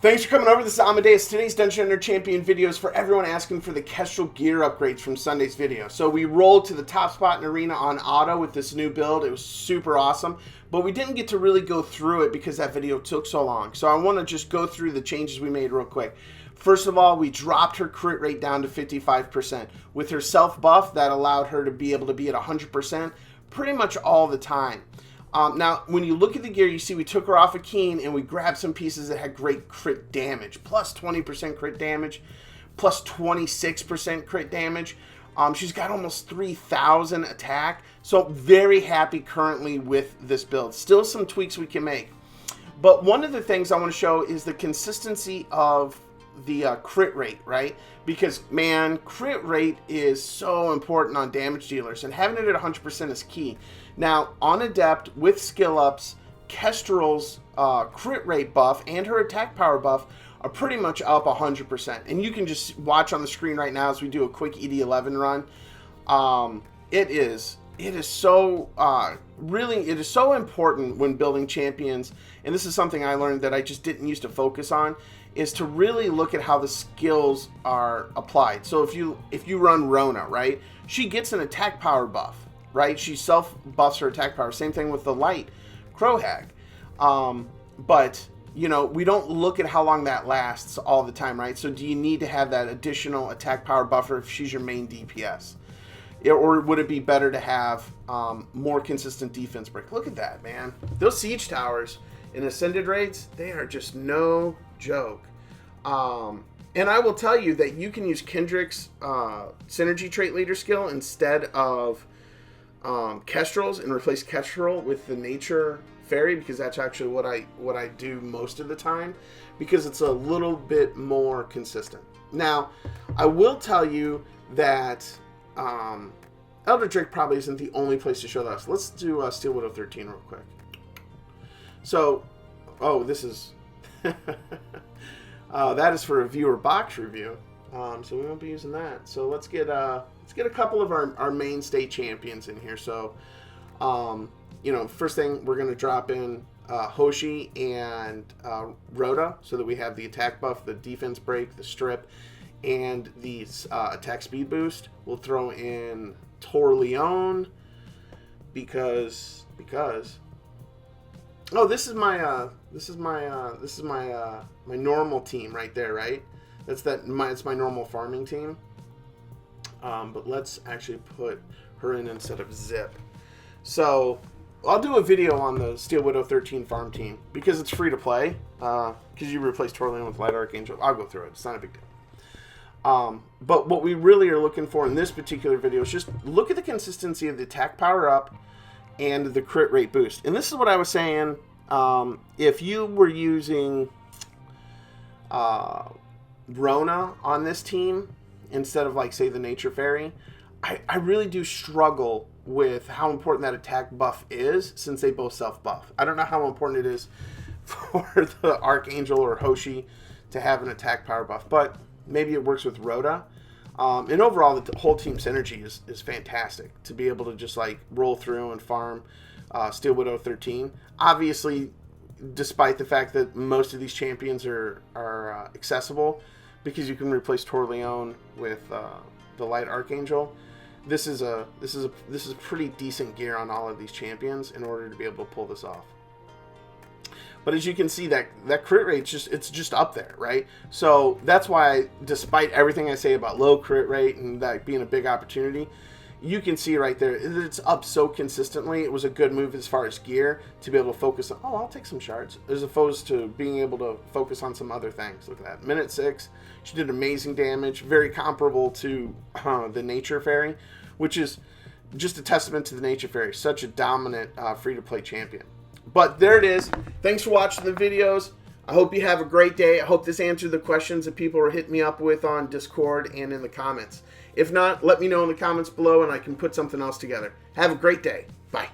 Thanks for coming over. This is Amodeus. Today's Dungeon Hunter Champion video is for everyone asking for the Kestrel Gear Upgrades from Sunday's video. So we rolled to the top spot in Arena on auto with this new build. It was super awesome, but we didn't get to really go through it because that video took so long. So I want to just go through the changes we made real quick. First of all, we dropped her crit rate down to 55%. With her self-buff, that allowed her to be able to be at 100% pretty much all the time. Now, when you look at the gear, you see we took her off a Keen and we grabbed some pieces that had great crit damage. Plus 20% crit damage, plus 26% crit damage. She's got almost 3,000 attack. So very happy currently with this build. Still some tweaks we can make. But one of the things I want to show is the consistency of the crit rate, right? Because, man, crit rate is so important on damage dealers, and having it at 100% is key. Now, on Adept, with skill ups, Kestrel's crit rate buff and her attack power buff are pretty much up 100%. And you can just watch on the screen right now as we do a quick ED11 run. It is so important when building champions, and this is something I learned that I just didn't used to focus on, is to really look at how the skills are applied. So if you run Rota, right, she gets an attack power buff, right? She self buffs her attack power. Same thing with the light Crow Hag. But you know, we don't look at how long that lasts all the time, right? So do you need to have that additional attack power buffer if she's your main DPS? Or would it be better to have more consistent defense break? Look at that, man. Those siege towers in ascended raids, they are just no joke. And I will tell you that you can use Kendrick's synergy trait leader skill instead of Kestrel's, and replace Kestrel with the nature fairy, because that's actually what I do most of the time, because it's a little bit more consistent. Now, I will tell you that Elder Drake probably isn't the only place to show that. So let's do Steel Widow 13 real quick. So, oh, this is that is for a viewer box review, so we won't be using that. So let's get a couple of our mainstay champions in here. So, you know, first thing we're gonna drop in Hoshi and Rota, so that we have the attack buff, the defense break, the strip, and the attack speed boost. We'll throw in Torleone because oh, this is my my normal team right there, right? It's my normal farming team. But let's actually put her in instead of Zip. So I'll do a video on the Steel Widow 13 farm team because it's free to play. Because you replace Torleone with Light Archangel. I'll go through it. It's not a big deal. But what we really are looking for in this particular video is just look at the consistency of the attack power up and the crit rate boost. And this is what I was saying. If you were using Rona on this team instead of, like, say, the Nature Fairy, I really do struggle with how important that attack buff is, since they both self-buff. I don't know how important it is for the Archangel or Hoshi to have an attack power buff, but maybe it works with Rota. And overall, the whole team synergy is fantastic to be able to just, like, roll through and farm Steel Widow 13. Obviously, despite the fact that most of these champions are accessible, because you can replace Torleone with the Light Archangel, this is pretty decent gear on all of these champions in order to be able to pull this off. But as you can see, that crit rate it's just up there, right? So that's why, despite everything I say about low crit rate and that being a big opportunity, you can see right there that it's up so consistently. It was a good move as far as gear to be able to focus on, oh, I'll take some shards, as opposed to being able to focus on some other things. Look at that. Minute 6, she did amazing damage, very comparable to the Nature Fairy, which is just a testament to the Nature Fairy. Such a dominant free-to-play champion. But there it is. Thanks for watching the videos. I hope you have a great day. I hope this answered the questions that people were hitting me up with on Discord and in the comments. If not, let me know in the comments below and I can put something else together. Have a great day. Bye.